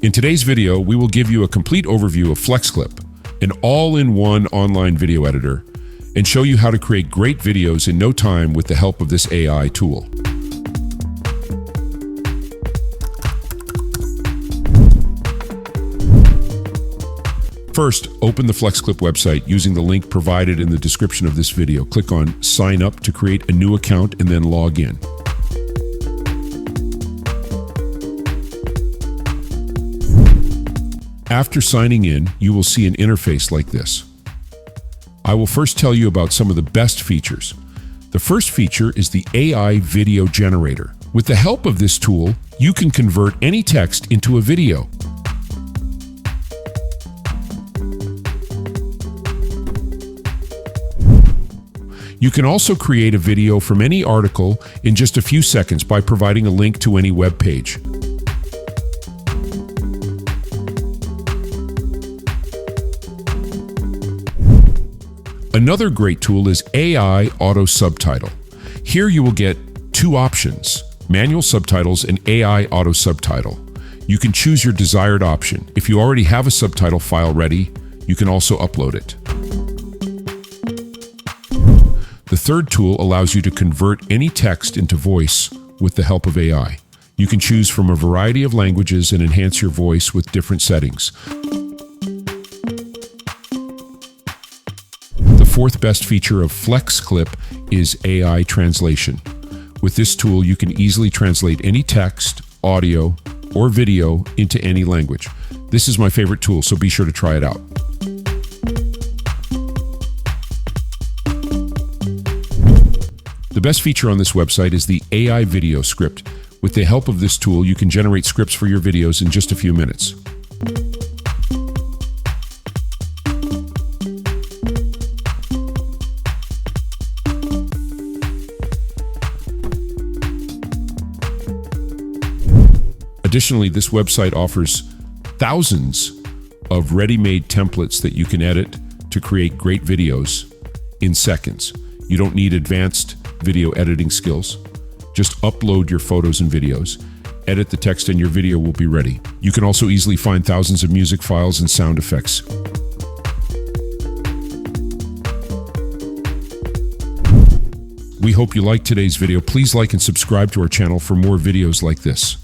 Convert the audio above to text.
In today's video, we will give you a complete overview of FlexClip, an all-in-one online video editor, and show you how to create great videos in no time with the help of this AI tool. First, open the FlexClip website using the link provided in the description of this video. Click on Sign Up to create a new account and then log in. After signing in, you will see an interface like this. I will first tell you about some of the best features. The first feature is the AI video generator. With the help of this tool, you can convert any text into a video. You can also create a video from any article in just a few seconds by providing a link to any web page. Another great tool is AI Auto Subtitle. Here you will get two options, manual subtitles and AI Auto Subtitle. You can choose your desired option. If you already have a subtitle file ready, you can also upload it. The third tool allows you to convert any text into voice with the help of AI. You can choose from a variety of languages and enhance your voice with different settings. The fourth best feature of FlexClip is AI translation. With this tool, you can easily translate any text, audio, or video into any language. This is my favorite tool, so be sure to try it out. The best feature on this website is the AI video script. With the help of this tool, you can generate scripts for your videos in just a few minutes. Additionally, this website offers thousands of ready-made templates that you can edit to create great videos in seconds. You don't need advanced video editing skills. Just upload your photos and videos, edit the text, and your video will be ready. You can also easily find thousands of music files and sound effects. We hope you liked today's video. Please like and subscribe to our channel for more videos like this.